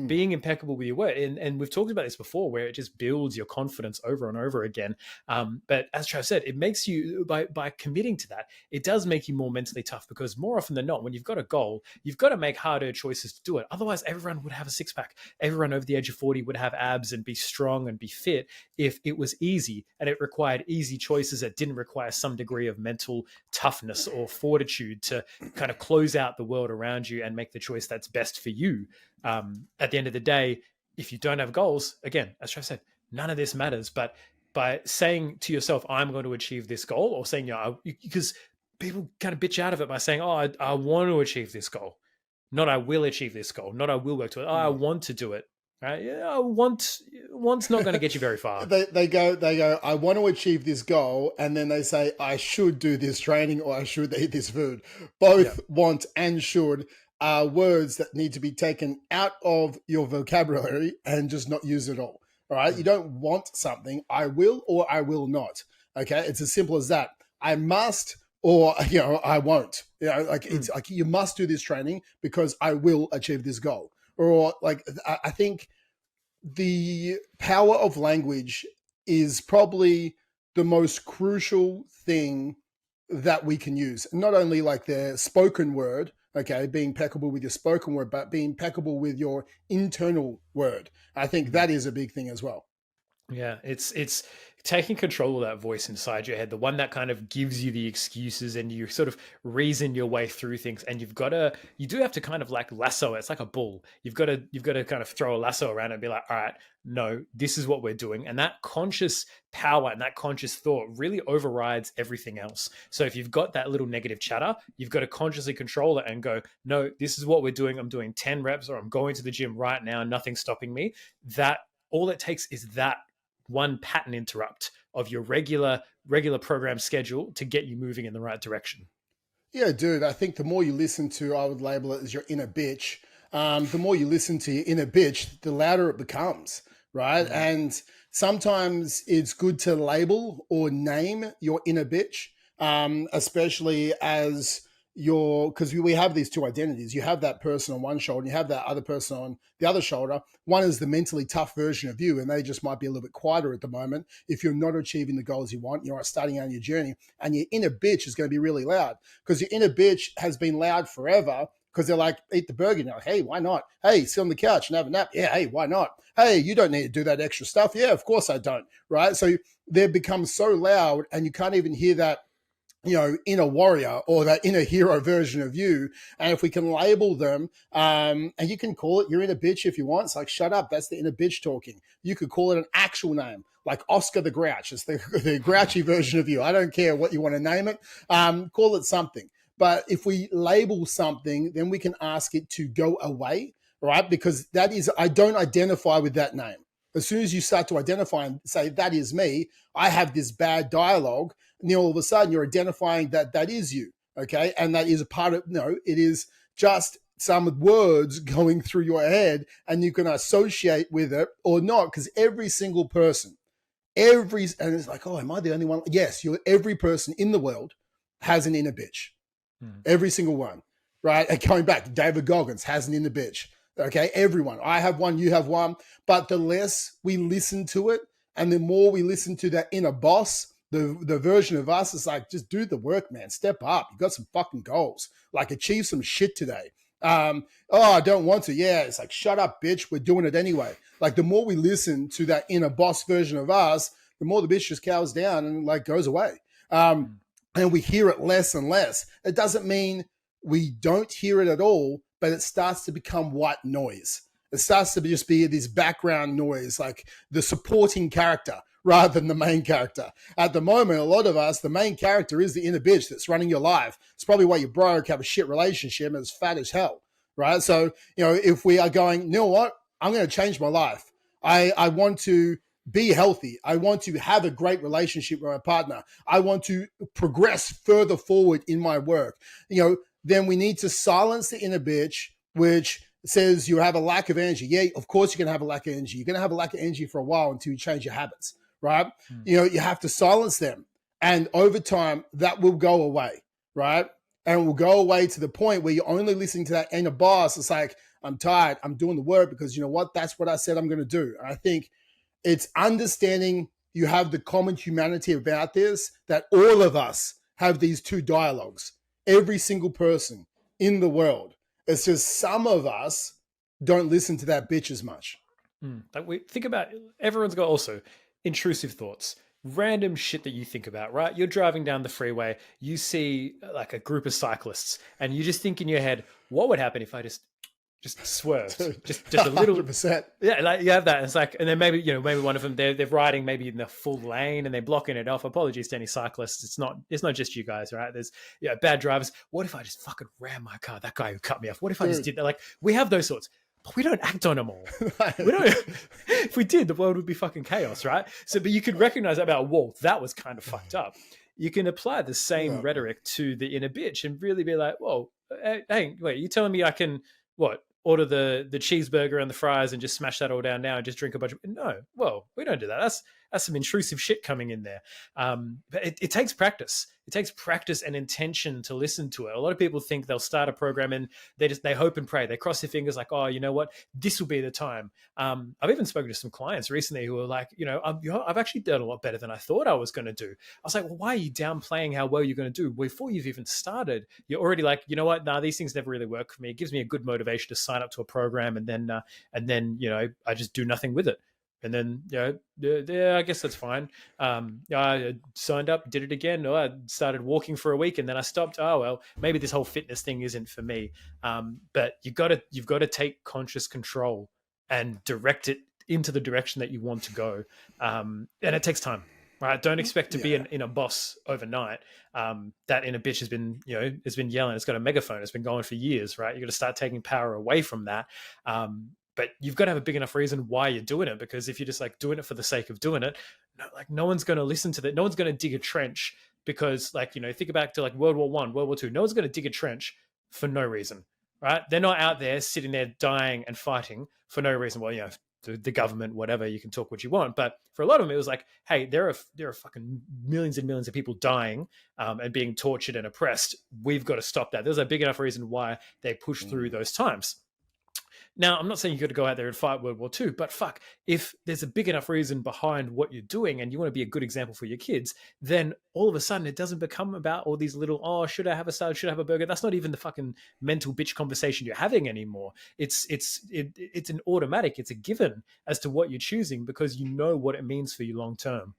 being impeccable with your word. And we've talked about this before, where it just builds your confidence over and over again. But as Trav said, it makes you, by committing to that, it does make you more mentally tough, because more often than not, when you've got a goal, you've got to make harder choices to do it. Otherwise, everyone would have a six pack. Everyone over the age of 40 would have abs and be strong and be fit if it was easy and it required easy choices that didn't require some degree of mental toughness or fortitude to kind of close out the world around you and make the choice that's best for you. At the end of the day, if you don't have goals, again, as Trev said, none of this matters. But by saying to yourself, I'm going to achieve this goal, or saying, because people kind of bitch out of it by saying, oh, I want to achieve this goal. Not I will achieve this goal. Not I will work to it. Oh, I want to do it. Right? Yeah, want's not going to get you very far. They go, I want to achieve this goal, and then they say, I should do this training, or I should eat this food. Both want and should are words that need to be taken out of your vocabulary and just not used at all. All right? You don't want something. I will or I will not. Okay? It's as simple as that. I must or, I won't. It's like you must do this training because I will achieve this goal. Or I think the power of language is probably the most crucial thing that we can use. Not only like the spoken word, okay, being impeccable with your spoken word, but being impeccable with your internal word. I think that is a big thing as well. Yeah, it's taking control of that voice inside your head, the one that kind of gives you the excuses and you sort of reason your way through things. And you do have to kind of like lasso it. It's like a bull. You've got to kind of throw a lasso around and be like, all right, no, this is what we're doing. And that conscious power and that conscious thought really overrides everything else. So if you've got that little negative chatter, you've got to consciously control it and go, no, this is what we're doing. I'm doing 10 reps, or I'm going to the gym right now. Nothing's stopping me. That all it takes is that one pattern interrupt of your regular program schedule to get you moving in the right direction. Yeah, dude, I think the more you listen to, I would label it as your inner bitch. The more you listen to your inner bitch, the louder it becomes, right? Mm-hmm. And sometimes it's good to label or name your inner bitch, especially as because we have these two identities. You have that person on one shoulder and you have that other person on the other shoulder. One is the mentally tough version of you, and they just might be a little bit quieter at the moment. If you're not achieving the goals you want, you're starting on your journey, and your inner bitch is going to be really loud, because your inner bitch has been loud forever, because they're like, eat the burger. You're like, hey, why not? Hey, sit on the couch and have a nap. Yeah, hey, why not? Hey, you don't need to do that extra stuff. Yeah, of course I don't, right? So they've become so loud, and you can't even hear that inner warrior or that inner hero version of you. And if we can label them, and you can call it your inner bitch if you want. It's like, shut up, that's the inner bitch talking. You could call it an actual name, like Oscar the Grouch. It's the grouchy version of you. I don't care what you want to name it. Call it something. But if we label something, then we can ask it to go away, right? Because that is, I don't identify with that name. As soon as you start to identify and say, that is me, I have this bad dialogue, and then all of a sudden you're identifying that is you, okay? And that is a part of, it is just some words going through your head, and you can associate with it or not, because every single person, and it's like, oh, am I the only one? Yes, every person in the world has an inner bitch. Every single one, right? And going back, David Goggins has an inner bitch. Okay, everyone. I have one, you have one. But the less we listen to it, and the more we listen to that inner boss, the version of us is like, just do the work, man. Step up. You got some fucking goals. Like, achieve some shit today. Oh, I don't want to. Yeah, it's like, shut up, bitch. We're doing it anyway. Like, the more we listen to that inner boss version of us, the more the bitch just cowers down and like goes away. And we hear it less and less. It doesn't mean we don't hear it at all, but it starts to become white noise. It starts to just be this background noise, like the supporting character rather than the main character. At the moment, a lot of us, the main character is the inner bitch that's running your life. It's probably why you're broke, have a shit relationship, and it's fat as hell, right? So, if we are going, you know what? I'm going to change my life. I want to be healthy. I want to have a great relationship with my partner. I want to progress further forward in my work. Then we need to silence the inner bitch, which says you have a lack of energy. Yeah, of course you're going to have a lack of energy. You're going to have a lack of energy for a while until you change your habits, right? You have to silence them. And over time, that will go away, right? And will go away to the point where you're only listening to that inner boss. It's like, I'm tired. I'm doing the work because you know what? That's what I said I'm going to do. And I think it's understanding you have the common humanity about this, that all of us have these two dialogues. Every single person in the world. It's just some of us don't listen to that bitch as much. Like we think about, everyone's got also intrusive thoughts, random shit that you think about, right? You're driving down the freeway, you see like a group of cyclists, and you just think in your head, what would happen if I just swerved, Dude, just a little. 100%. Yeah, like you have that. It's like, and then maybe maybe one of them they're riding maybe in the full lane and they're blocking it off. Apologies to any cyclists. It's not just you guys, right? There's bad drivers. What if I just fucking ran my car? That guy who cut me off. What if I just Dude. did that? Like we have those thoughts, but we don't act on them all. We don't. If we did, the world would be fucking chaos, right? So, but you could recognize that about whoa, that was kind of fucked up. You can apply the same Yeah. rhetoric to the inner bitch and really be like, whoa, hey, wait, you telling me I can what? Order the cheeseburger and the fries and just smash that all down now and just drink a bunch of no. Well, we don't do that. That's some intrusive shit coming in there. But it takes practice. It takes practice and intention to listen to it. A lot of people think they'll start a program and they hope and pray. They cross their fingers like, oh, you know what, this will be the time. I've even spoken to some clients recently who are like, I've actually done a lot better than I thought I was going to do. I was like, well, why are you downplaying how well you're going to do before you've even started? You're already like, you know what? Nah, these things never really work for me. It gives me a good motivation to sign up to a program and then I just do nothing with it. And then, I guess that's fine. I signed up, did it again. Or I started walking for a week and then I stopped. Oh, well, maybe this whole fitness thing isn't for me. But you've got to take conscious control and direct it into the direction that you want to go. And it takes time, right? Don't expect to be in a boss overnight. That inner bitch has been yelling. It's got a megaphone. It's been going for years, right? You got to start taking power away from that. But you've got to have a big enough reason why you're doing it, because if you're just like doing it for the sake of doing it, no one's going to listen to that. No one's going to dig a trench because think back to like World War I, World War II. No one's going to dig a trench for no reason, right? They're not out there sitting there dying and fighting for no reason. Well, the government, whatever, you can talk what you want. But for a lot of them, it was like, hey, there are fucking millions and millions of people dying and being tortured and oppressed. We've got to stop that. There's a big enough reason why they push through those times. Now, I'm not saying you got to go out there and fight World War II, but fuck, if there's a big enough reason behind what you're doing and you want to be a good example for your kids, then all of a sudden it doesn't become about all these little, oh, should I have a salad? Should I have a burger? That's not even the fucking mental bitch conversation you're having anymore. It's an automatic, it's a given as to what you're choosing because you know what it means for you long term.